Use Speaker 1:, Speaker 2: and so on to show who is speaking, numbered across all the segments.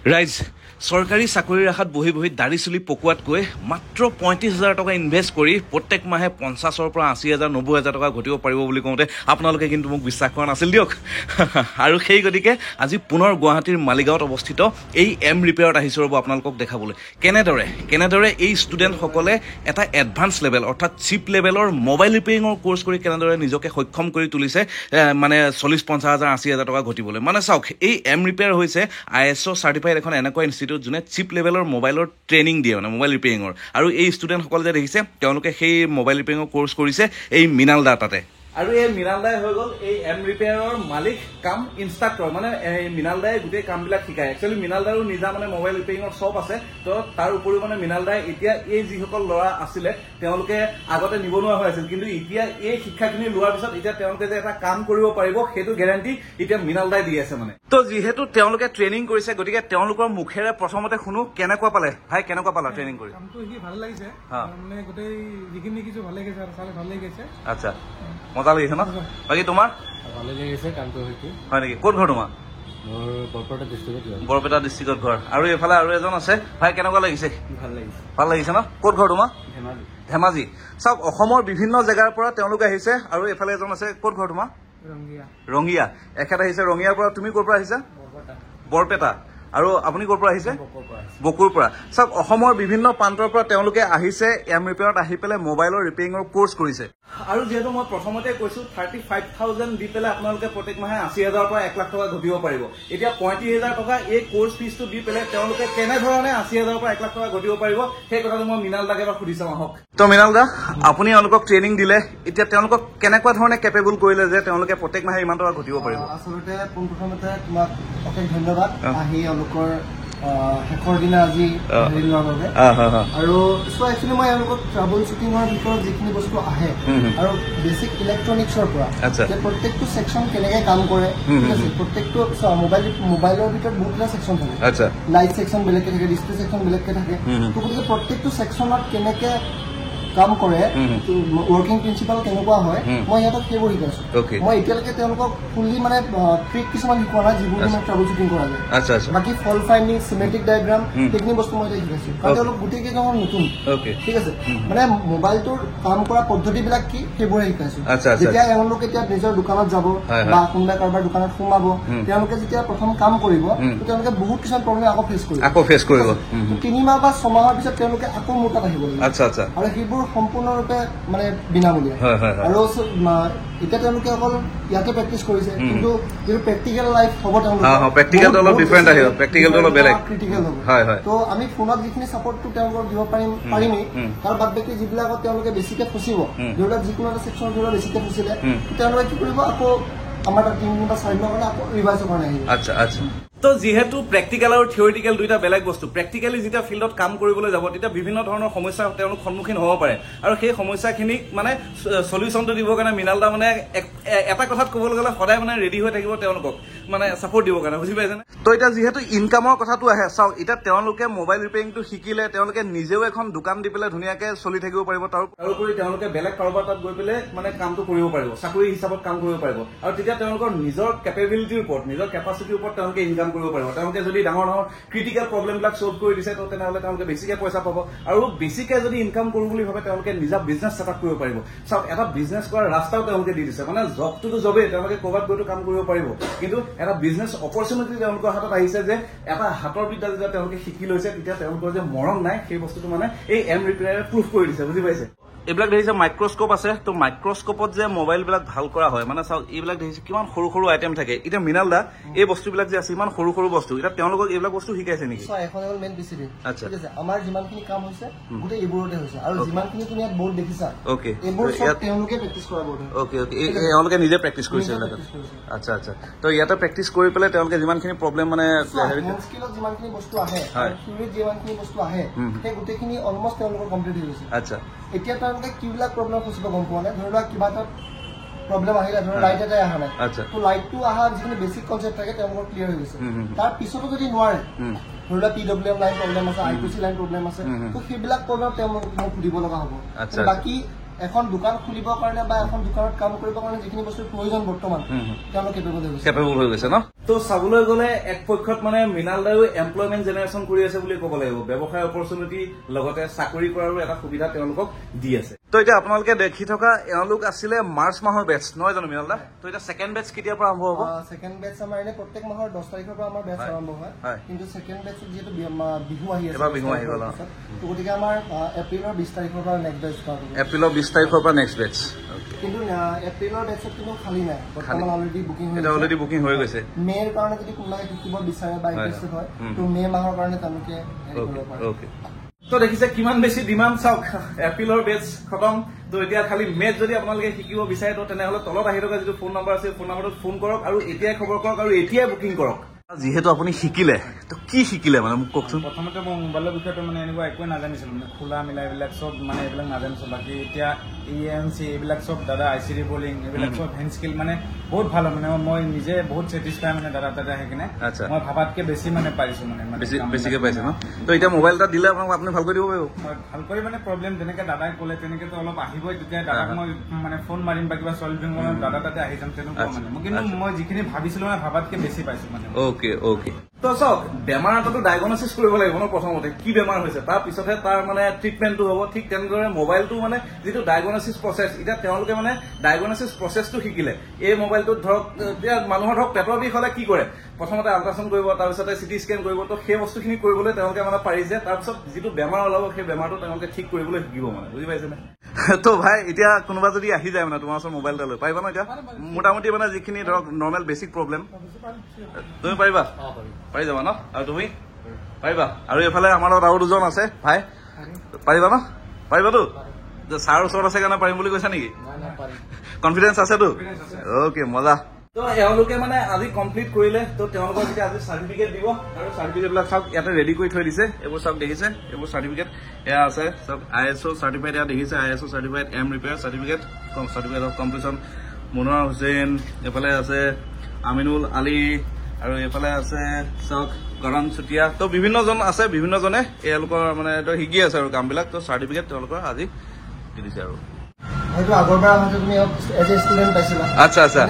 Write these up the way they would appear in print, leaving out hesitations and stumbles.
Speaker 1: ৰাইজ চৰকাৰী চাকৰিৰ আশাত বহি বহি দাড়ি চুলি পকোৱাতকৈ মাত্ৰ ৩৫,০০০ টকা ইনভেষ্ট কৰি প্ৰত্যেক মাহে ৫০,০০০ পৰা ৮০,০০০ ৯০,০০০ টকা ঘটিব পাৰিব বুলি কওঁতে আপোনালোকে কিন্তু মোক বিশ্বাস কৰা নাছিল দিয়ক। আৰু সেই গতিকে আজি পুনৰ গুৱাহাটীৰ মালিগাঁৱত অৱস্থিত এই এম ৰিপেয়াৰত আহিছোঁ ৰ'ব আপোনালোকক দেখাবলৈ কেনেদৰে এই ষ্টুডেণ্টসকলে এটা এডভান্স লেভেল অৰ্থাৎ চিপ লেভেলৰ মোবাইল ৰিপেয়াৰিঙৰ কোৰ্চ কৰি কেনেদৰে নিজকে সক্ষম কৰি তুলিছে মানে ৪০-৫০,০০০ ৮০,০০০ টকা ঘটিবলৈ। মানে চাওক, এই এম ৰিপেয়াৰ হৈছে ISO চাৰ্টিফাইড এখন এনেকুৱা ইনষ্টিটিউট যোনে চিপ লেভেলৰ মোবাইলৰ ট্ৰেইনিং দিয়ে, মানে মোবাইল ৰিপেয়াৰিঙৰ। আৰু এই ষ্টুডেণ্টসকলে যে দেখিছে তেওঁলোকে সেই মোবাইল ৰিপেয়াৰিঙৰ কোৰ্চ কৰিছে এই মৃণাল দা তাতে। আৰু এই মৃণাল দাই হৈ গ'ল এই এম ৰিপেয়াৰৰ মালিক কাম ইনষ্ট্ৰাক্টৰ। মানে এই মৃণাল দাই গোটেই কামবিলাক শিকায়। একচুৱেলি মৃণাল দাৰো নিজা মানে মোবাইল ৰিপেয়াৰিঙৰ শ্বপ আছে। তো তাৰ উপৰিও মানে মৃণাল দাই এতিয়া এই যিসকল ল'ৰা আছিলে তেওঁলোকে আগতে নিবনুৱা হৈ আছিল, কিন্তু এতিয়া এই শিক্ষাখিনি লোৱাৰ পিছত এতিয়া তেওঁলোকে যে এটা কাম কৰিব পাৰিব সেইটো গেৰাণ্টি এতিয়া মৃণাল দাই দি আছে মানে। তো যিহেতু তেওঁলোকে ট্ৰেইনিং কৰিছে গতিকে তেওঁলোকৰ মুখেৰে প্ৰথমতে শুনো কেনেকুৱা পালে। ভাই কেনেকুৱা পালা ট্ৰেইনিং কৰি?
Speaker 2: কামটো শিকি ভাল লাগিছে, মানে গোটেই যিখিনি কিছু ভাল লাগিছে আৰু চালে ভাল লাগিছে।
Speaker 1: আচ্ছা, মজা লাগিছে ন? বাকী তোমাৰ?
Speaker 2: ভালে লাগিছে কামটো শিকি।
Speaker 1: হয় নেকি? ক'ত ঘৰ তোমাৰ?
Speaker 2: মোৰ বৰপেটা ডিষ্ট্ৰিক্টত।
Speaker 1: বৰপেটা ডিষ্ট্ৰিক্টত ঘৰ। আৰু এইফালে আৰু এজন আছে। ভাই কেনেকুৱা লাগিছে? ভাল লাগিছে ন? ক'ত ঘৰ তোমাৰ? ধেমাজি। চাওক, অসমৰ বিভিন্ন জেগাৰ পৰা তেওঁলোকে আহিছে। আৰু এইফালে এজন আছে। ক'ত ঘৰ তোমাৰ? ৰঙিয়া। এখেত আহিছে ৰঙিয়াৰ পৰা। তুমি ক'ৰ পৰা আহিছা? বৰপেটা। আৰু আপুনি ক'ৰ পৰা আহিছে? বকুৰ পৰা। চাওক, অসমৰ বিভিন্ন প্ৰান্তৰ পৰা তেওঁলোকে আহিছে এম ৰিপেয়াৰত আহি পেলাই মোবাইলৰ ৰিপেয়াৰিঙৰ কোৰ্চ কৰিছে। আৰু যিহেতু মই প্ৰথমতে কৈছো 35,000 দি পেলাই আপোনালোকে প্ৰত্যেক মাহে ৮০,০০০ পৰা ১,০০,০০০ টকা ঘটিব পাৰিব। এতিয়া ৩৫,০০০ টকা এই কোৰ্চ ফিজটো দি পেলাই তেওঁলোকে কেনেধৰণে ৮০,০০০ পৰা ১,০০,০০০ টকা ঘটিব পাৰিব সেই কথাটো মই মৃণাল দাকে এবাৰ সুধি চাওঁ আহক। তো মৃণাল দা, আপুনি তেওঁলোকক ট্ৰেইনিং দিলে, এতিয়া তেওঁলোকক কেনেকুৱা ধৰণে কেপেবল কৰিলে যে তেওঁলোকে প্ৰত্যেক মাহে ইমান টকা ঘটিব পাৰিব?
Speaker 2: আচলতে পোনপ্ৰথমতে তোমাক অশেষ ধন্যবাদ আহি এওঁলোকৰ শেষৰ দিনা আজি হেৰি লোৱাৰ বাবে। আৰু একচুৱেলি মই এওঁলোকক ট্ৰাভেল শ্বুটিঙৰ ভিতৰত যিখিনি বস্তু আহে আৰু বেছিক ইলেক্ট্ৰনিক্সৰ পৰা প্ৰত্যেকটো ছেকশ্যন কেনেকে কাম কৰে, ঠিক আছে, প্ৰত্যেকটো মোবাইলৰ ভিতৰত বহুতটা ছেকশ্যন থাকে। লাইট ছেকশ্যন বেলেগকে থাকে, ডিছপ্লে ছেকশ্যন বেলেগকে থাকে। তো গতিকে প্ৰত্যেকটো ছেকশ্যনত কেনেকে কাম কৰে, ৱৰ্কিং প্ৰিন্সিপাল কেনেকুৱা হয়, মই সিহঁতক সেইবোৰ শিকাইছো। মই এতিয়ালৈকে তেওঁলোকক ফুল্লি মানে ট্ৰিক কিছুমান শিকোৱা নাই যিবোৰ মই ট্ৰাভেল শ্বুটিং কৰা যায়। বাকী ফল ফাইণ্ডিং, চিমেট্ৰিক ডায়েগ্ৰাম সেইখিনি বস্তু মই এতিয়া শিকাইছো, কাৰণ তেওঁলোক গোটেই কেইজন নতুন, ঠিক আছে। মানে মোবাইলটোৰ কাম কৰা পদ্ধতিবিলাক কি সেইবোৰে শিকাইছো। যেতিয়া এওঁলোক এতিয়া নিজৰ দোকানত যাব বা কোনোবাই কাৰোবাৰ দোকানত সোমাব, তেওঁলোকে যেতিয়া প্ৰথম কাম কৰিব তেওঁলোকে বহুত কিছুমান প্ৰব্লেম আকৌ ফেচ কৰিব। ৩ মাহ বা ৬ মাহৰ পিছত তেওঁলোকে আকৌ মোৰ তাত আহিব লাগিব। আৰু সেইবোৰ সম্পূৰ্ণৰূপে মানে বিনামূলীয়া। আৰু এতিয়া তেওঁলোকে অকল ইয়াতে প্ৰেক্টিচ কৰিছে, কিন্তু যিটো প্ৰেক্টিকেল লাইফ হ'ব ক্ৰিটিকেল হ'ব। তো আমি ফোনত যিখিনি ছাপৰ্টটো তেওঁলোকক দিব পাৰিমেই, তাৰ বাদ বাকী যিবিলাকত তেওঁলোকে বেছিকে ফচিব, ধৰি লওক যিকোনো এটা ছেকশ্যন ধৰি লওক বেছিকে ফচিলে তেওঁলোকে কি কৰিব, আকৌ আমাৰ তাত ৩ দিন বা ৪ দিনৰ কাৰণে আকৌ ৰিভাইজৰ কাৰণে আহিব। তো যিহেতু প্ৰেক্টিকেল আৰু থিয়ৰিটিকেল দুইটা বেলেগ বস্তু, প্ৰেক্টিকেলি যেতিয়া ফিল্ডত কাম কৰিবলৈ যাব তেতিয়া বিভিন্ন ধৰণৰ সমস্যা তেওঁলোক সন্মুখীন হ'ব পাৰে। আৰু সেই সমস্যাখিনিক মানে চলিউশ্যনটো দিবৰ কাৰণে মৃণাল দা মানে এটা কথাত ক'বলৈ গ'লে সদায় মানে ৰেডি হৈ থাকিব তেওঁলোকক মানে ছাপৰ্ট দিবৰ কাৰণে, বুজি পাইছেনে? তো এতিয়া যিহেতু ইনকামৰ কথাটো আহে, চাওক এতিয়া তেওঁলোকে মোবাইল ৰিপেয়াৰিংটো শিকিলে তেওঁলোকে নিজেও এখন দোকান দি পেলাই ধুনীয়াকৈ চলি থাকিব পাৰিব। তাৰোপৰি তেওঁলোকে বেলেগ কাৰোবাৰ তাত গৈ পেলাই মানে কামটো কৰিব পাৰিব, চাকৰি হিচাপত কাম কৰিব পাৰিব। আৰু তেতিয়া তেওঁলোকৰ নিজৰ কেপেবিলিটিৰ ওপৰত, নিজৰ কেপাচিটিৰ ওপৰত তেওঁলোকে ইনকাম কৰিব পাৰিব। তেওঁলোকে যদি ডাঙৰ ডাঙৰ ক্ৰিটিকেল প্ৰব্লেমবিলাক ছল্ভ কৰি দিছে, তো তেনেহ'লে তেওঁলোকে বেছিকে পইচা পাব। আৰু বেছিকে যদি ইনকাম কৰোঁ বুলি ভাবে তেওঁলোকে নিজা বিজনেছ ষ্টাৰ্ট কৰিব পাৰিব। চাওক, এটা বিজনেছ কৰাৰ ৰাস্তাও তেওঁলোকে দি দিছে। মানে জবটোতো জবেই, তেওঁলোকে ক'ৰবাত গৈতো কাম কৰিব পাৰিব, কিন্তু এটা বিজনেছ অপৰচুনিটি তেওঁলোকৰ হাতত আহিছে যে এটা হাতৰ বিদ্যা যেতিয়া তেওঁলোকে শিকি লৈছে তেতিয়া তেওঁলোকৰ যে মৰণ নাই সেই বস্তুটো মানে এই এম ৰিপেয়াৰে প্ৰুফ কৰি দিছে, বুজি পাইছে? এইবিলাক দেখিছে মাইক্ৰস্কোপ আছে। তো মাইক্ৰস্কোপত যে মোবাইলবিলাক ভাল কৰা হয়, মানে চাওক এইবিলাক দেখিছে কিমান সৰু সৰু আইটেম থাকে। এতিয়া মৃণাল দা, এই বস্তুবিলাক যে আছে ইমান সৰু সৰু বস্তু, এতিয়া তেওঁলোকক এইবিলাক বস্তু শিকাইছে নেকি? এখন হ'ল মেইন পিচিবি, ঠিক আছে। আমাৰ যিমানখিনি কাম হৈছে গোটেই এইবোৰতে হৈছে, আৰু যিমানখিনি তুমি ইয়াত বৰ্ড দেখিছা এইবোৰ সব তেওঁলোকে প্ৰেক্টিচ কৰা বৰ্ড। এওঁলোকে নিজে প্ৰেক্টিচ কৰিছে এইবিলাকত? আচ্ছা। তো ইয়াতে প্ৰেক্টিচ কৰি পেলাই তেওঁলোকে যিমানখিনি প্ৰব্লেম মানে স্কিলত যিমানখিনি বস্তু আহে, থিয়ৰিত যিমানখিনি বস্তু আহে, সেই গোটেইখিনি অলমষ্ট তেওঁলোকৰ কমপ্লিট হৈ গৈছে। আচ্ছা, এতিয়া তেওঁলোকে কিবিলাক প্ৰব্লেম ফচিব গম পোৱা নাই। ধৰি লোৱা কিবা এটা প্ৰব্লেম আহিলে, ধৰি লাইট এটাই অহা নাই, তো লাইটটো অহা যিখিনি বেছিক কনচেপ্ট থাকে তেওঁলোকৰ ক্লিয়াৰ হৈ গৈছে। তাৰ পিছতো যদি নোৱাৰে, ধৰি লোৱা PWM লাইন প্ৰব্লেম আছে, IPC লাইন প্ৰব্লেম আছে, তো সেইবিলাক প্ৰব্লেম তেওঁলোকক মোক সুধিব লগা হ'ব। বাকী এখন দোকান খুলিবৰ কাৰণে বা এখন দোকানত কাম কৰিবৰ কাৰণে যিখিনি বস্তুৰ প্ৰয়োজন বৰ্তমান তেওঁলোক কেপেবল হৈ গৈছে ন?
Speaker 1: তো চাবলৈ গ'লে এক পক্ষত মানে মৃণাল দায়ো এমপ্লয়মেণ্ট জেনেৰেশ্যন কৰি আছে বুলি ক'ব লাগিব ব্যৱসায় অপৰচুনিটি লগতে চাকৰি কৰাৰো এটা সুবিধা তেওঁলোকক দি আছে তো এতিয়া আপোনালোকে দেখি থকা এওঁলোক আছিলে মাৰ্চ মাহৰ বেচ নহয় জানো মৃণাল দা তো এতিয়া ছেকেণ্ড বেচ কেতিয়াৰ পৰা আৰম্ভ হ'ব
Speaker 2: ছেকেণ্ড বেচ আমাৰ এনে প্ৰত্যেক মাহৰ 10 তাৰিখৰ পৰা আমাৰ বেচ আৰম্ভ হয় কিন্তু ছেকেণ্ড বেচ যিহেতু বিহু আহি আছে
Speaker 1: এবাৰ বিহু আহি গ'ল
Speaker 2: তো গতিকে আমাৰ এপ্ৰিলৰ 20 তাৰিখৰ পৰা নেক্সট বেচ ষ্টাৰ্ট হ'ব
Speaker 1: এপ্ৰিলৰ 20 তাৰিখৰ পৰা নেক্সট বেচ
Speaker 2: কিন্তু এপ্ৰিলৰ বেচত কিন্তু খালী নাই বৰ্তমান
Speaker 1: অলৰেডি বুকিং হৈ গৈছে
Speaker 2: মেৰ কাৰণে যদি কোনোবাই শিকিব বিচাৰে বা ইণ্টাৰেষ্টেড হয় তো মে মাহৰ কাৰণে তেওঁলোকে হেৰি কৰিব পাৰে
Speaker 1: ওকে তো দেখিছে কিমান বেছি ডিমাণ্ড চাওক এপ্ৰিলৰ বেচ খতম তো এতিয়া খালি মেচ যদি আপোনালোকে শিকিব বিচাৰে তো তেনেহ'লে তলত আহি থকা যিটো ফোন নম্বৰ আছে ফোন নম্বৰটোত ফোন কৰক আৰু এতিয়াই খবৰ কৰক আৰু এতিয়াই বুকিং কৰক যিহেতু আপুনি শিকিলে তো কি শিকিলে মানে মোক কওকচোন
Speaker 3: প্ৰথমতে মই মোবাইলৰ বিষয়টো মানে এনেকুৱা একোৱে নাজানিছিলোঁ মানে খোলা মিলা এইবিলাক চব মানে এইবিলাক নাজানিছোঁ বাকী এতিয়া EMC এইবিলাক চব দাদা ICD বলিং এইবিলাক চব হেণ্ড স্কিল মানে বহুত ভাল মানে মই নিজে বহুত ছেটিছফাই মানে দাদা তাতে আহি কিনে মই ভাবাতকৈ বেছি মানে পাৰিছোঁ মানে
Speaker 1: বেছিকৈ পাইছে ন তো এতিয়া মোবাইল এটা দিলে আপোনাক আপুনি ভালকৈ দিব পাৰিব
Speaker 3: মই ভালকৈ মানে প্ৰব্লেম যেনেকৈ দাদাই ক'লে তেনেকৈতো অলপ আহিবই তেতিয়া দাদাক মই মানে ফোন মাৰিম বা কিবা চল্ভিং কৰিম দাদা তাতে আহি যাম তেনেকুৱা মানে কিন্তু মই যিখিনি ভাবিছিলোঁ মানে ভাবাতকৈ বেছি পাইছোঁ মানে
Speaker 1: ওকে তো চাওক বেমাৰ এটাতো ডায়গনচিছ কৰিব লাগিব ন প্ৰথমতে কি বেমাৰ হৈছে তাৰ পিছতহে তাৰ মানে ট্ৰিটমেণ্টটো হ'ব ঠিক তেনেদৰে মোবাইলটো মানে যিটো ডায়গনচিছ প্ৰচেছ এতিয়া তেওঁলোকে মানে ডায়গনচিছ প্ৰচেছটো শিকিলে এই মোবাইলটোত ধৰক এতিয়া মানুহৰ ধৰক পেটৰ বিষ হ'লে কি কৰে প্ৰথমতে আল্ট্ৰাচাউণ্ড কৰিব তাৰপিছতে CT স্কেন কৰিব তো সেই বস্তুখিনি কৰিবলৈ তেওঁলোকে মানে পাৰিছে তাৰপিছত যিটো বেমাৰ ওলাব সেই বেমাৰটো তেওঁলোকে ঠিক কৰিবলৈ শিকিব মানে বুজি পাইছেনে তো ভাই এতিয়া কোনোবা যদি আহি যায় মানে তোমাৰ ওচৰত মোবাইল এটা লৈ পাৰিবা ন এতিয়া মোটামুটি মানে যিখিনি ধৰক নৰ্মেল বেছিক প্ৰব্লেম তুমি পাৰিবা পাৰি যাবা ন আৰু তুমি পাৰিবা আৰু এইফালে আমাৰ লগত আৰু দুজন আছে ভাই পাৰিবা ন পাৰিবাতো ছাৰ ওচৰত আছে কাৰণে পাৰিম বুলি কৈছা নেকি কনফিডেন্স আছেতো অ'কে মজা তো এওঁলোকে মানে আজি কমপ্লিট কৰিলে তো তেওঁলোকক এতিয়া আজি চাৰ্টিফিকেট দিব আৰু চাৰ্টিফিকেটবিলাক চাওক ইয়াতে ৰেডি কৰি থৈ দিছে এইবোৰ চাওক দেখিছে এইবোৰ চাৰ্টিফিকেট এয়া আছে চাওক ISO চাৰ্টিফাইড এয়া দেখিছে ISO certified M repair certificate of completion Munowar Hussain এইফালে আছে আমিনুল আলী আৰু এইফালে আছে চাওক কৰণ চুতীয়া তো বিভিন্নজন আছে বিভিন্নজনে এওঁলোকৰ মানে শিকি আছে আৰু কামবিলাক তো চাৰ্টিফিকেট তেওঁলোকৰ আজি দি দিছে আৰু
Speaker 2: হয়তো আগৰবাৰ আহোঁতে তুমি এজ এ ষ্টুডেণ্ট পাইছিলা
Speaker 1: আচ্ছা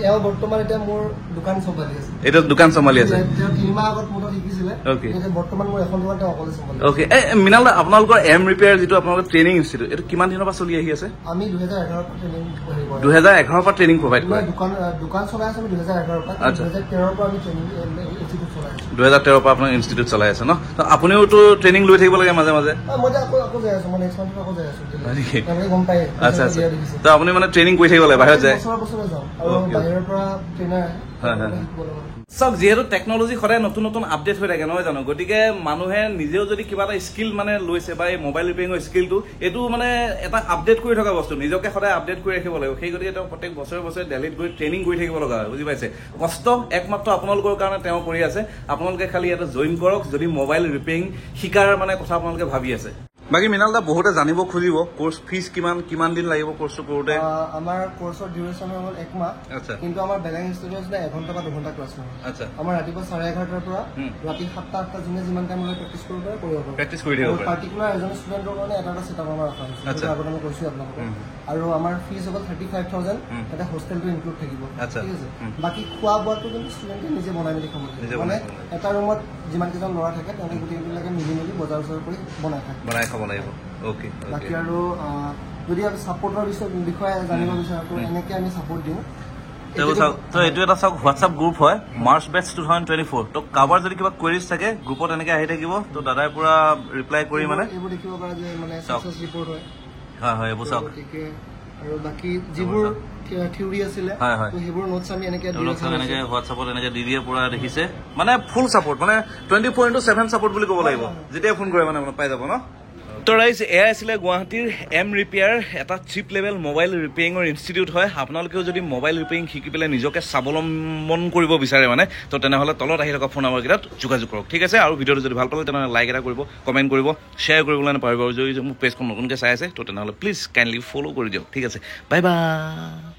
Speaker 2: এওঁ বৰ্তমান এতিয়া মোৰ দোকান চম্ভালি আছে
Speaker 1: এইটো দোকান চম্ভালি আছে
Speaker 2: তেওঁ 3 মাহ আগত মোৰ শিকিছিলে এতিয়া বৰ্তমান মোৰ এখন দোকান তেওঁ অকলে চম্ভালি
Speaker 1: ওকে মৃণাল দা আপোনালোকৰ এম ৰিপেয়াৰ যিটো আপোনালোকৰ ট্ৰেইনিং ইনষ্টিটিউট এইটো কিমান দিনৰ পৰা চলি আহি আছে
Speaker 2: আমি 2011 পৰা ট্ৰেইনিং
Speaker 1: 2011 পৰা ট্ৰেইনিং প্ৰভাইড কৰে
Speaker 2: দোকান চলাই আছো 2011 পৰা 2013 পৰা আমি ট্ৰেইনিং ইনষ্টিটিউট চলাই আছো
Speaker 1: 2013 পৰা আপোনাৰ ইনষ্টিটিউট চলাই আছে ন তো আপুনিওতো ট্ৰেইনিং লৈ থাকিব লাগে মাজে মাজে
Speaker 2: মই আকৌ যাই আছো মই নেক্সট মান্থত আকৌ যাই আছো আপুনি গম পায়
Speaker 1: আচ্ছা তো আপুনি মানে ট্ৰেইনিং কৰি থাকিব লাগে বাহিৰত যায়
Speaker 2: বছৰে যাওঁ আৰু বাহিৰৰ পৰা ট্ৰেইনাৰ
Speaker 1: চাওক যিহেতু টেকনলজি সদায় নতুন নতুন আপডেট হৈ থাকে নহয় জানো গতিকে মানুহে নিজেও যদি কিবা এটা স্কিল মানে লৈছে বা এই মোবাইল ৰিপেয়াৰিঙৰ স্কিলটো এইটো মানে এটা আপডেট কৰি থকা বস্তু নিজকে সদায় আপডেট কৰি ৰাখিব লাগিব সেই গতিকে তেওঁ প্ৰত্যেক বছৰে দিল্লীত গৈ ট্ৰেইনিং কৰি থাকিব লগা হয় বুজি পাইছে কষ্ট একমাত্ৰ আপোনালোকৰ কাৰণে তেওঁ কৰি আছে আপোনালোকে খালি ইয়াতে জইন কৰক যদি মোবাইল ৰিপেয়াৰিং শিকাৰ মানে কথা আপোনালোকে ভাবি আছে বাকী মৃণাল দা বহুতে জানিব খুজিব কোৰ্চ ফিজ কিমান দিন লাগিব কোৰ্চটো কৰোঁতে
Speaker 2: আমাৰ কোৰ্চৰ ডিউৰেশ্যন হ'ল 1 মাহ কিন্তু আমাৰ বেলেগ ইনষ্টিটিউটত 1 ঘণ্টা বা 2 ঘণ্টা ক্লাছ নহয় আমাৰ ৰাতিপুৱা 11:30 পৰা ৰাতি 7টা যোনে যিমান টাইম লৈ প্ৰেক্টিছ কৰিব পাৰে
Speaker 1: প্ৰেক্টিছ কৰি থাকিব পাৰে
Speaker 2: পাৰ্টিকুলাৰ এজন ষ্টুডেণ্টৰ কাৰণে এটা ছেটআপ আমাৰ ৰখা হৈছে সেইটো আগতে মই কৈছোঁ আপোনালোকক আৰু আমাৰ ফিজ হ'ব 35,000 তাতে হোষ্টেলটো ইনক্লুড থাকিব ঠিক আছে বাকী খোৱা বোৱাটো কিন্তু ষ্টুডেণ্টে নিজে বনাই মেলি খাব লাগিব মানে এটা ৰুমত যিমান কেইজন ল'ৰা থাকে তেওঁলোকে গোটেইবিলাকে মিলি বজাৰ কৰি বনাই
Speaker 1: খাব লাগিব ওকে
Speaker 2: বাকী আৰু যদি আমি ছাপোৰ্টৰ বিষয়ে জানিব বিচাৰোঁ তো এনেকৈ আমি ছাপোৰ্ট দিওঁ
Speaker 1: তো এইটো এটা চাওক হোৱাটছআপ গ্ৰুপ হয় মাৰ্চ বেচ 2024 তো কাৰোবাৰ যদি কিবা কুৱেৰিজ থাকে গ্ৰুপত এনেকে আহি থাকিব তো দাদাই পুৰা ৰিপ্লাই কৰি মানে
Speaker 2: এইবোৰ দেখিব পাৰে যে মানে ছাকচেছ ৰিপৰ্ট
Speaker 1: হয় এইবোৰ চাওক
Speaker 2: গতিকে আৰু বাকী যিবোৰ থিওৰি আছিলে তো সেইবোৰ নোটছ আমি এনেকে
Speaker 1: হোৱাটছআপত এনেকে দি দিয়ে পুৰা দেখিছে মানে ফুল ছাপোৰ্ট মানে 24/7 ছাপোৰ্ট বুলি ক'ব লাগিব যেতিয়া ফোন কৰে মানে পাই যাব ন তো ৰাইজ এয়া আছিলে গুৱাহাটীৰ এম ৰিপেয়াৰ এটা চিপ লেভেল মোবাইল ৰিপেয়াৰিঙৰ ইনষ্টিটিউট হয় আপোনালোকেও যদি মোবাইল ৰিপেয়াৰিং শিকি পেলাই নিজকে স্বাৱলম্বন কৰিব বিচাৰে মানে তো তেনেহ'লে তলত আহি থকা ফোন নম্বৰকেইটাত যোগাযোগ কৰক ঠিক আছে আৰু ভিডিঅ'টো যদি ভাল পালে তেনেহ'লে লাইক এটা কৰিব কমেণ্ট কৰিব শ্বেয়াৰ কৰিবলৈ নাপাহৰিব আৰু যদি মোৰ পেজখন নতুনকৈ চাই আছে তো তেনেহ'লে প্লিজ কাইণ্ডলি ফ'ল' কৰি দিয়ক ঠিক আছে বাই বাই